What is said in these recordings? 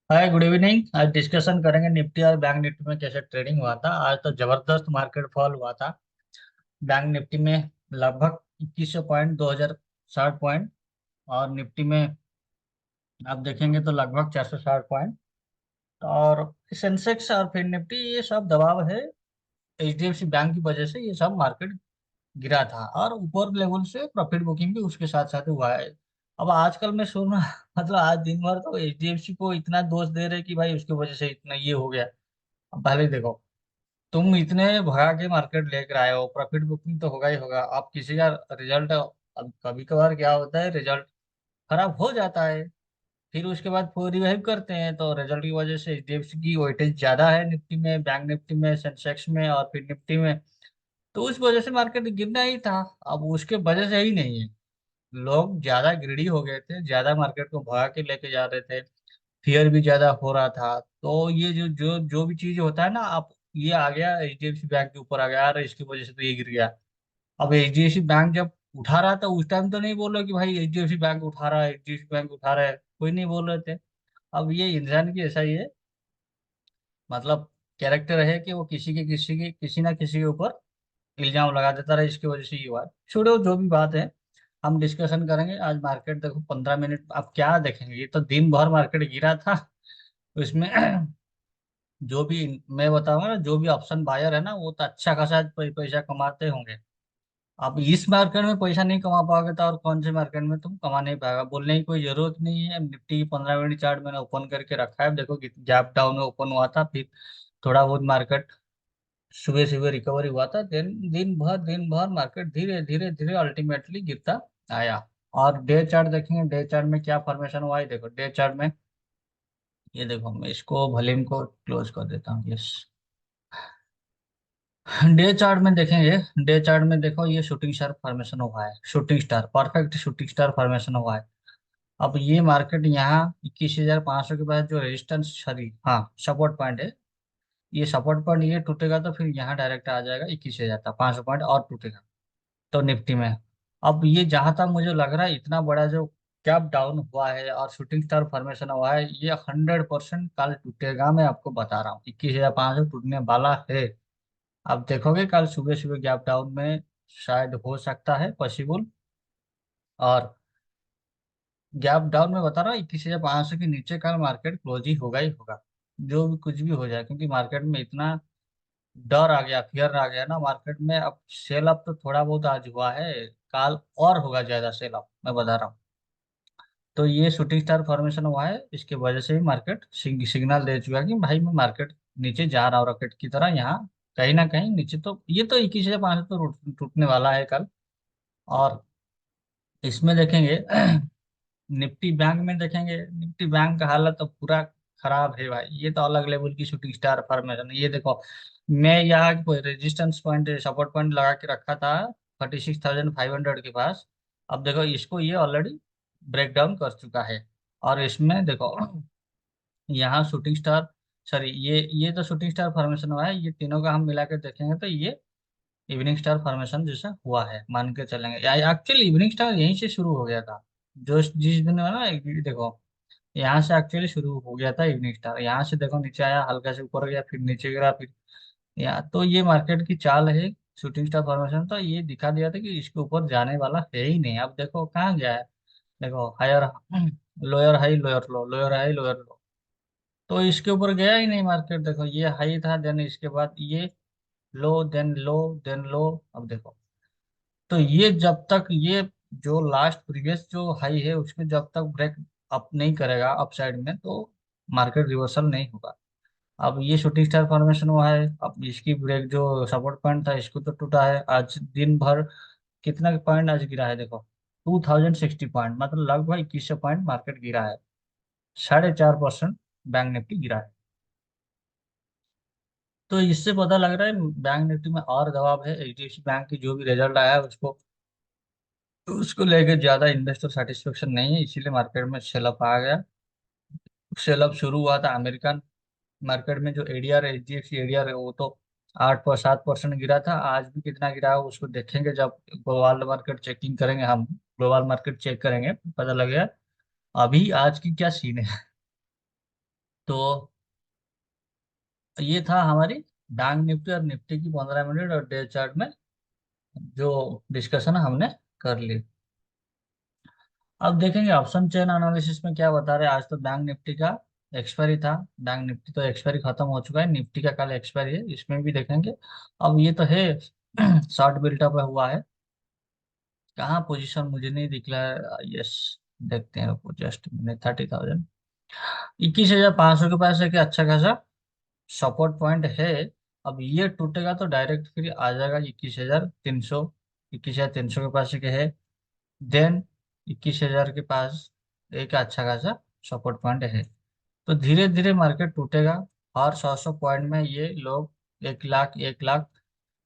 हाय, good evening. आज discussion करेंगे Nifty और बैंक निफ्टी में कैसे ट्रेडिंग हुआ था। आज तो जबरदस्त मार्केट फॉल हुआ था। बैंक निफ्टी में लगभग 2100 पॉइंट, 2060 पॉइंट। और निफ्टी में आप देखेंगे तो लगभग 460 पॉइंट। और सेंसेक्स और फिर निफ्टी ये सब दबाव है। एचडीएफसी बैंक की वजह से ये सब मार्केट गिरा था, और ऊपर लेवल से प्रॉफिट बुकिंग भी उसके साथ साथ हुआ है। अब आजकल मैं सुन रहा मतलब आज दिन भर तो एचडीएफसी को इतना दोष दे रहे कि भाई उसकी वजह से इतना ये हो गया। अब पहले देखो, तुम इतने भगा के मार्केट लेकर आए हो, प्रॉफिट बुकिंग तो होगा ही होगा। अब किसी का रिजल्ट, अब कभी कभार क्या होता है, रिजल्ट खराब हो जाता है, फिर उसके बाद वो रिवाइव करते हैं। तो रिजल्ट की वजह से एचडीएफसी की वेटेज ज्यादा है निफ्टी में, बैंक निफ्टी में, सेंसेक्स में और फिर निफ्टी में। तो उस वजह से मार्केट गिरना ही था। अब उसके वजह से ही नहीं है, लोग ज्यादा ग्रीडी हो गए थे, ज्यादा मार्केट को भगा के लेके जा रहे थे। फियर भी ज्यादा हो रहा था। तो ये जो जो जो भी चीज होता है ना, आप ये आ गया एचडीएफसी बैंक के ऊपर आ गया, अरे इसकी वजह से तो ये गिर गया। अब एचडीएफसी बैंक जब उठा रहा था उस टाइम तो नहीं बोल रहे कि भाई एचडीएफसी बैंक उठा रहा है, एचडीएफसी बैंक उठा रहा है, कोई नहीं बोल रहे थे। अब ये इंसान की ऐसा ही है, मतलब कैरेक्टर है कि वो किसी ना किसी के ऊपर इल्जाम लगा देता रहा, इसकी वजह से ये हुआ। छोड़ो, जो भी बात है हम डिस्कशन करेंगे। आज मार्केट देखो 15 मिनट, आप क्या देखेंगे, ये तो दिन भर मार्केट गिरा था। उसमें जो भी मैं बताऊंगा ना, जो भी ऑप्शन बायर है ना, वो तो अच्छा खासा पैसा कमाते होंगे। अब इस मार्केट में पैसा नहीं कमा पाओगे तो और कौन से मार्केट में तुम कमा नहीं पाएगा, बोलने की कोई जरूरत नहीं है। निफ्टी की 15 मिनट चार्ट मैंने ओपन करके रखा है, देखो गैप डाउन में ओपन हुआ था, फिर थोड़ा बहुत मार्केट सुबह सुबह रिकवरी हुआ था, देन दिन भर मार्केट धीरे धीरे धीरे अल्टीमेटली गिरता आया। और डे चार्ट देखेंगे, डे चार्ट में क्या फॉर्मेशन हुआ है देखो। डे चार्ट में ये देखो, मैं इसको वॉल्यूम को क्लोज कर देता हूँ, यस। डे चार्ट में देखेंगे, डे चार्ट में देखो ये शूटिंग स्टार फॉर्मेशन हुआ है, shooting star, perfect shooting star formation हुआ है। अब ये मार्केट यहाँ 21,500 के बाद जो रेजिस्टेंस, सॉरी हाँ, सपोर्ट पॉइंट है, ये सपोर्ट पॉइंट ये टूटेगा तो फिर यहाँ डायरेक्ट आ जाएगा 21,500 पॉइंट और टूटेगा तो निफ्टी में। अब ये जहां तक मुझे लग रहा है, इतना बड़ा जो गैप डाउन हुआ है और शूटिंग स्टार फॉर्मेशन हुआ है, ये 100% कल टूटेगा, मैं आपको बता रहा हूँ। 21,500 टूटने वाला है। आप देखोगे कल सुबह सुबह गैप डाउन में शायद हो सकता है पॉसिबल। और गैप डाउन में बता रहा हूँ, 21,500 के नीचे कल मार्केट क्लोज ही होगा ही होगा, जो भी कुछ भी हो जाए। क्योंकि मार्केट में इतना डर आ गया, फियर आ गया ना मार्केट में। अब सेल अप तो थोड़ा बहुत आज हुआ है, कल और होगा ज्यादा सेल अप, मैं बता रहा हूँ। तो ये शूटिंग स्टार फॉर्मेशन हुआ है, इसके वजह से भी मार्केट सिग्नल दे चुका है कि भाई मैं मार्केट नीचे जा रहा हूँ रॉकेट की तरह, यहाँ कहीं ना कहीं नीचे। तो ये तो 21,500 तो टूटने वाला है कल। और इसमें देखेंगे निफ्टी बैंक में देखेंगे, निफ्टी बैंक का हालत तो पूरा खराब है भाई। ये तो अलग लेवल की शूटिंग स्टार फॉर्मेशन है। ये देखो, मैं यहाँ रेजिस्टेंस पॉइंट, सपोर्ट पॉइंट लगा के रखा था 36,500 के पास। अब देखो इसको ये ऑलरेडी ब्रेक डाउन कर चुका है। और इसमें देखो यहाँ शूटिंग स्टार, सॉरी ये तो शूटिंग स्टार फॉर्मेशन हुआ है। ये तीनों का हम मिला के देखेंगे तो ये इवनिंग स्टार फॉर्मेशन जैसा हुआ है, मान के चलेंगे। एक्चुअली इवनिंग स्टार यहीं से शुरू हो गया था, जो जिस दिन है ना, देखो यहाँ से एक्चुअली शुरू हो गया था इवनिंग स्टार। यहाँ से देखो नीचे आया, हल्का से ऊपर गया, फिर नीचे गिरा, फिर यहाँ। तो ये मार्केट की चाल है शूटिंग स्टार फॉर्मेशन। तो ये दिखा दिया था कि इसके ऊपर जाने वाला है ही नहीं। अब देखो कहाँ गया है, देखो higher, lower high lower low, lower high lower low. तो इसके ऊपर गया ही नहीं मार्केट। देखो ये हाई था, देन इसके बाद ये लो, देन लो, देन लो। अब देखो, तो ये जब तक ये जो लास्ट प्रीवियस जो हाई है उसमें जब तक ब्रेक अप नहीं करेगा अपसाइड में, तो मार्केट रिवर्सल नहीं होगा। अब ये शूटिंग स्टार फॉर्मेशन हुआ है, अब इसकी ब्रेक जो सपोर्ट पॉइंट था इसको तो टूटा है। आज दिन भर कितना पॉइंट आज गिरा है देखो, 2060 पॉइंट, मतलब लगभग 2100 पॉइंट मार्केट गिरा है। 4.5% बैंक निफ्टी गिरा है। तो इससे पता लग रहा है बैंक निफ्टी में और दबाव है। एचडीएफसी बैंक की जो भी रिजल्ट आया है उसको उसको लेके ज्यादा इन्वेस्टर सेटिस्फेक्शन नहीं है, इसीलिए मार्केट में सेल अप आ गया। सेल अप शुरू हुआ था अमेरिकन मार्केट में, जो एडीआर एचडीएफसी एडीआर है वो तो 8 पर 7% गिरा था। आज भी कितना गिरा है उसको देखेंगे जब ग्लोबल मार्केट चेकिंग करेंगे हम, ग्लोबल मार्केट चेक करेंगे पता लगेगा अभी आज की क्या सीन है। तो ये था हमारी बैंक निफ्टी और निफ्टी की 15 मिनट और डे चार्ट में जो डिस्कशन हमने कर ली। अब देखेंगे ऑप्शन चेन एनालिसिस में क्या बता रहे हैं। आज तो बैंक निफ्टी का एक्सपायरी था। बैंक निफ्टी तो एक्सपायरी खत्म हो चुका है, निफ्टी का कल एक्सपायरी है, इसमें भी देखेंगे। अब ये तो है शॉर्ट बिल्टअप हुआ है। कहाँ पोजीशन मुझे नहीं दिख रहा है। यस, देखते हैं, रुको जस्ट मिनट। 30,000, 21,500 के पास है कि अच्छा खासा सपोर्ट पॉइंट है। अब ये टूटेगा तो डायरेक्ट फिर आ जाएगा 21,300। 21,300 के पास के है। देन 21,000 के पास एक अच्छा खासा सपोर्ट पॉइंट है। तो धीरे धीरे मार्केट टूटेगा। हर 100 पॉइंट में ये लोग 1 लाख 1 लाख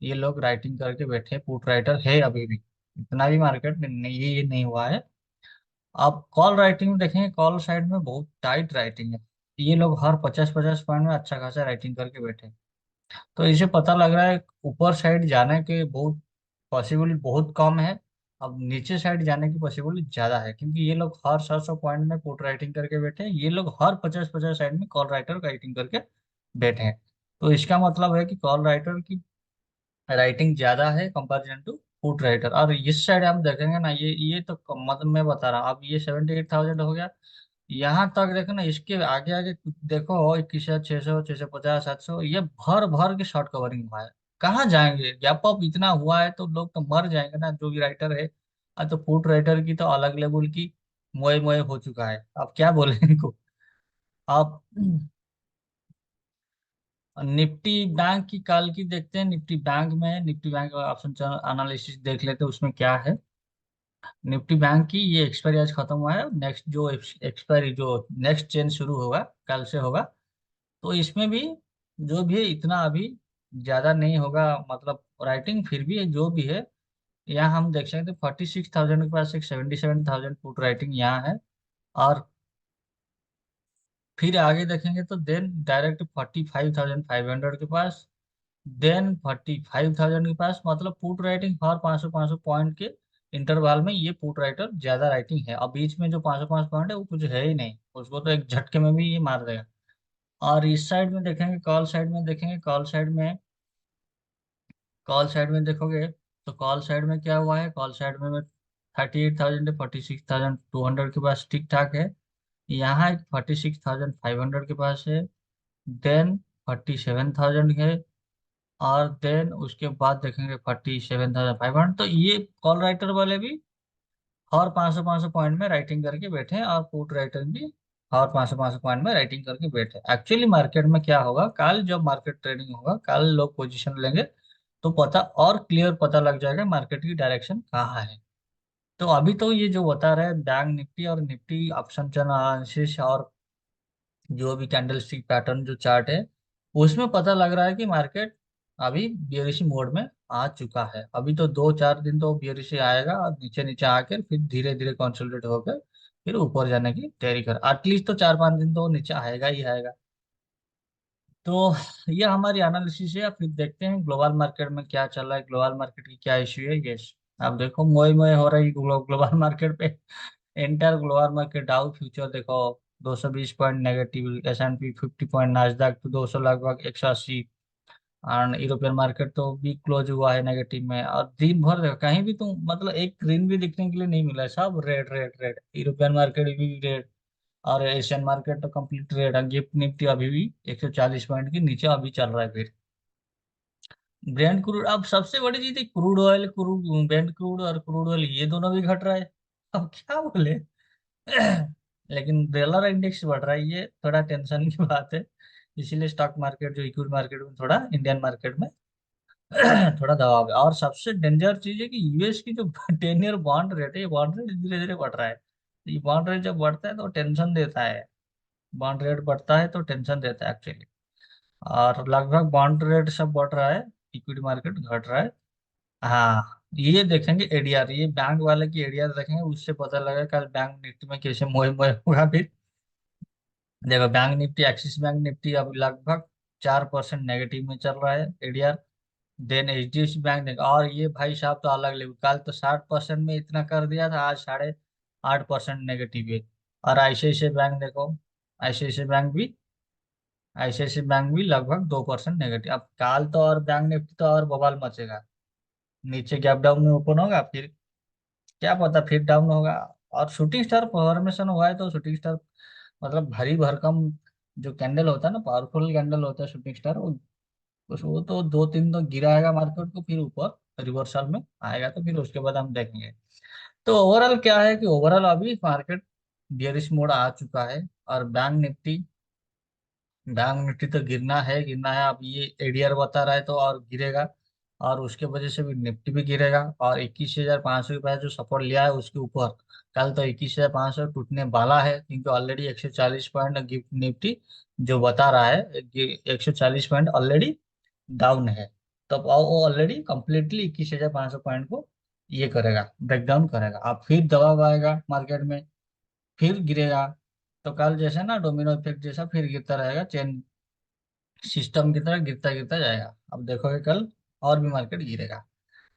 ये लोग राइटिंग करके बैठे, पुट राइटर है अभी भी। इतना भी मार्केट नहीं, ये नहीं हुआ है। आप कॉल राइटिंग में देखेंगे, कॉल साइड में बहुत टाइट राइटिंग है। ये लोग हर 50-50 पॉइंट में अच्छा खासा राइटिंग करके बैठे। तो इसे पता लग रहा है ऊपर साइड जाने के बहुत पॉसिबिलिटी बहुत कम है। अब नीचे साइड जाने की पॉसिबिलिटी ज्यादा है, क्योंकि ये लोग हर 700 पॉइंट में पुट राइटिंग करके बैठे हैं, ये लोग हर 50-50 साइड में कॉल राइटर राइटिंग करके बैठे हैं। तो इसका मतलब है कि कॉल राइटर की राइटिंग ज्यादा है कंपेरिजन टू पुट राइटर। और इस साइड आप देखेंगे ना, ये तो मतलब मैं बता रहा हूँ, अब ये 78,000 हो गया। यहाँ तक देखो ना, इसके आगे आगे देखो 21,600, 650, 700, ये भर भर के शॉर्ट कवरिंग हुआ है। कहाँ जाएंगे, गैप अप इतना हुआ है तो लोग तो मर जाएंगे ना, जो भी राइटर है। तो फुट राइटर की तो अलग लेवल की मोए मोए हो चुका है, अब क्या बोले इनको। आप निफ्टी बैंक की कल की देखते हैं। निफ्टी बैंक में, निफ्टी बैंक ऑप्शन एनालिसिस देख लेते हैं, उसमें क्या है। निफ्टी बैंक की ये एक्सपायरी आज खत्म हुआ है। नेक्स्ट जो एक्सपायरी जो नेक्स्ट चेन शुरू होगा कल से होगा। तो इसमें भी जो भी है इतना अभी ज्यादा नहीं होगा, मतलब राइटिंग फिर भी जो भी है। यहाँ हम देख सकते हैं 46,000 के पास एक 77,000 फुट राइटिंग यहाँ है। और फिर आगे देखेंगे तो देन डायरेक्ट 45,500 के पास। देन 45,000 के पास, मतलब पुट राइटिंग हर 500-500 पॉइंट के इंटरवल में ये पुट राइटर ज्यादा राइटिंग है। अब बीच में जो 505 पॉइंट है वो कुछ है ही नहीं, उसको तो एक झटके में भी ये मार देगा। और इस साइड में देखेंगे, कॉल साइड में देखेंगे, कॉल साइड में देखोगे तो कॉल साइड में क्या हुआ है। कॉल साइड में 38,000 46,200 के पास ठीक ठाक है। यहाँ एक 46,500 के पास है। देन 47,000 है। और देन उसके बाद देखेंगे 47,500। तो ये कॉल राइटर वाले भी हर 500-500 पॉइंट में राइटिंग करके बैठे हैं, और पुट राइटर भी हर 500-500 पॉइंट में राइटिंग करके बैठे हैं। एक्चुअली मार्केट में क्या होगा, कल जब मार्केट ट्रेडिंग होगा, कल लोग पोजीशन लेंगे तो पता और क्लियर पता लग जाएगा मार्केट की डायरेक्शन कहाँ है। तो अभी तो ये जो बता रहे हैं बैंक निफ्टी और निफ्टी ऑप्शन एनालिसिस और जो भी कैंडल स्टिक पैटर्न जो चार्ट है, उसमें पता लग रहा है कि मार्केट अभी बियरिश मोड में आ चुका है। अभी तो 2-4 दिन तो बियरिश आएगा, और नीचे नीचे आकर फिर धीरे धीरे कंसोलिडेट होकर फिर ऊपर जाने की तैयारी कर, एटलीस्ट तो 4-5 दिन तो नीचे आएगा ही आएगा। तो ये हमारी एनालिसिस है। अब फिर देखते हैं ग्लोबल मार्केट में क्या चल रहा है, ग्लोबल मार्केट की क्या इश्यू है। यस, आप देखो मोए मोए हो रही ग्लोबल मार्केट पे। इंटर ग्लोबल मार्केट डाउ फ्यूचर देखो 220 point negative, S&P 50 point, Nasdaq तो 200 लगभग 180। और यूरोपियन मार्केट तो वीक क्लोज हुआ है नेगेटिव में। और दिन भर देखो कहीं भी तुम मतलब एक ग्रीन भी दिखने के लिए नहीं मिला है, सब red red red. European market भी रेड, और एशियन मार्केट तो कंप्लीट रेड है। गिफ्ट निफ्टी अभी भी 140 पॉइंट के नीचे अभी चल रहा है फिर। ब्रेंड क्रूड, अब सबसे बड़ी चीज है crude oil, crude brent crude और क्रूड ऑयल ये दोनों भी घट रहा है। अब क्या बोले। लेकिन डॉलर इंडेक्स बढ़ रहा है, ये थोड़ा टेंशन की बात है। इसीलिए स्टॉक मार्केट जो इक्विटी मार्केट में थोड़ा, इंडियन मार्केट में थोड़ा दबाव है। और सबसे डेंजर चीज है कि यूएस की जो 10 ईयर बॉन्ड रेट है, ये बॉन्ड रेट धीरे धीरे बढ़ रहा है। ये बॉन्ड रेट जब बढ़ता है तो टेंशन देता है। बॉन्ड रेट बढ़ता है तो टेंशन देता है एक्चुअली। और लगभग बॉन्ड रेट सब बढ़ रहा है, इक्विटी मार्केट घट रहा है। हाँ, ये देखेंगे एडीआर, ये बैंक वाले की एडीआर देखेंगे, उससे पता लगा कल बैंक निफ्टी में कैसे मोए मोए होगा फिर। देखो bank Nifty, axis bank Nifty अब लगभग 4% नेगेटिव में चल रहा है एडीआर। देन HDFC बैंक देखो, और ये भाई साहब तो अलग लेवल, कल तो 60% में इतना कर दिया था, आज 8.5% नेगेटिव है। और ICICI बैंक देखो, ICICI बैंक भी आईसीआईसी बैंक भी लगभग 2% नेगेटिव। अब काल तो और बैंक निफ्टी तो और बवाल मचेगा, नीचे गैप डाउन में ओपन होगा, फिर क्या पता फिर डाउन होगा। और शूटिंग स्टार फॉर्मेशन हुआ है तो शूटिंग स्टार मतलब भारी भरकम जो कैंडल होता है ना, पावरफुल कैंडल होता है शूटिंग स्टार, वो तो 2 3 तो गिराएगा मार्केट को, फिर ऊपर रिवर्सल में आएगा, तो फिर उसके बाद हम देखेंगे। तो ओवरऑल क्या है कि ओवरऑल अभी मार्केट बियरिश मोड आ चुका है। और बैंक निफ्टी तो गिरना है गिरना है, अब ये एडीआर बता रहा है तो और गिरेगा। और उसके वजह से भी निफ्टी भी गिरेगा। और 21,500 के पास जो सपोर्ट लिया है उसके ऊपर कल तो 21,500 टूटने वाला है, क्योंकि ऑलरेडी 140 पॉइंट निफ्टी जो बता रहा है 140 पॉइंट ऑलरेडी डाउन है। तो वो ऑलरेडी कंप्लीटली 21,500 पॉइंट को ये करेगा, ब्रेक डाउन करेगा। अब फिर दबाव आएगा मार्केट में, फिर गिरेगा। तो कल जैसे ना डोमिनो इफेक्ट जैसा फिर गिरता रहेगा, चेन सिस्टम की तरह गिरता गिरता जाएगा। अब देखोगे कल और भी मार्केट गिरेगा।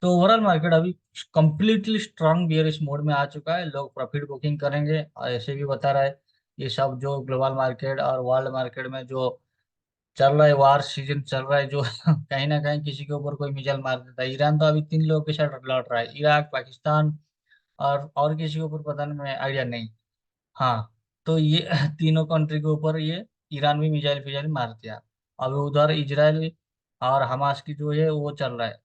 तो ओवरऑल मार्केट अभी कंप्लीटली स्ट्रांग बियरिश मोड में आ चुका है। लोग प्रॉफिट बुकिंग करेंगे, और ऐसे भी बता रहा है ये सब जो ग्लोबल मार्केट और वर्ल्ड मार्केट में जो चल रहा है, वार सीजन चल रहा है जो कहीं ना कहीं किसी के ऊपर कोई मिसाइल मार देता है। ईरान तो अभी 3 लोगों के साथ लड़ रहा है, इराक, पाकिस्तान और किसी के ऊपर पता नहीं, आइडिया नहीं। हाँ, तो ये तीनों कंट्री के ऊपर ये ईरान भी मिसाइल फिजाइल मार दिया। अब उधर इजराइल और हमास की जो है वो चल रहा है।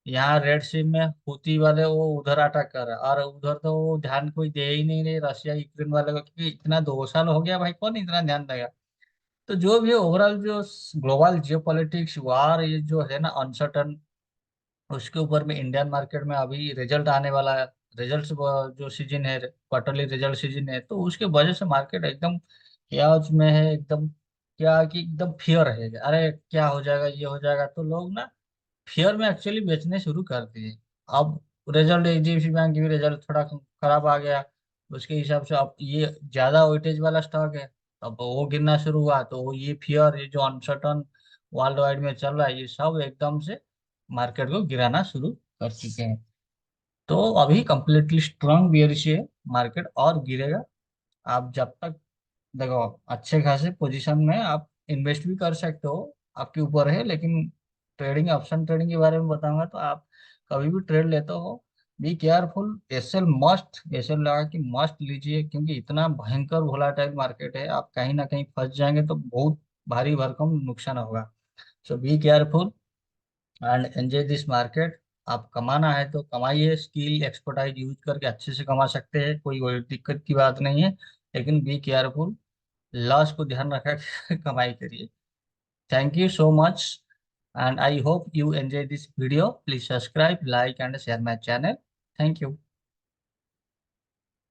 यहाँ रेड सी में हूती वाले वो उधर अटैक कर रहा है, और उधर तो वो ध्यान कोई दे ही नहीं रहे रशिया यूक्रेन वाले को, क्योंकि इतना 2 साल हो गया भाई, कौन इतना ध्यान देगा। तो जो भी ओवरऑल जो ग्लोबल जियोपॉलिटिक्स वार ये जो है ना अनसर्टन, उसके ऊपर में इंडियन मार्केट में अभी रिजल्ट आने वाला है। रिजल्ट जो सीजन है, क्वार्टरली रिजल्ट सीजन है, तो उसके वजह से मार्केट एकदम chaos में है एकदम। क्या कि एकदम फियर है, अरे क्या हो जाएगा ये हो जाएगा, तो लोग ना फियर में एक्चुअली बेचने शुरू कर दिए। अब रिजल्ट एचडीएफसी बैंक की भी रिजल्ट थोड़ा खराब आ गया, उसके हिसाब से अब ये ज्यादा वेटेज वाला स्टॉक है, अब वो गिरना शुरू हुआ, तो ये फियर ये जो अनसर्टन वर्ल्ड वाइड में चल रहा है, ये सब एकदम से मार्केट को गिराना शुरू कर चुके हैं। तो अभी कंप्लीटली स्ट्रांग बियरिश है मार्केट, और गिरेगा। आप जब तक देखो अच्छे खासे पोजीशन में आप इन्वेस्ट भी कर सकते हो, आपके ऊपर है। लेकिन ट्रेडिंग, ऑप्शन ट्रेडिंग के बारे में बताऊंगा, तो आप कभी भी ट्रेड लेते हो be careful, SL must, SL लगा कि मस्ट लीजिए, क्योंकि इतना भयंकर वोलाटाइल मार्केट है, आप कहीं ना कहीं फंस जाएंगे तो बहुत भारी भरकम नुकसान होगा। So be careful and enjoy this market. आप कमाना है तो कमाइए, स्किल एक्सपर्टाइज यूज करके अच्छे से कमा सकते हैं, कोई दिक्कत की बात नहीं है। लेकिन बी केयरफुल, लॉस को ध्यान रखा के कमाई करिए। Thank you so much and I hope you enjoy this video. Please subscribe, like and share my channel. Thank you.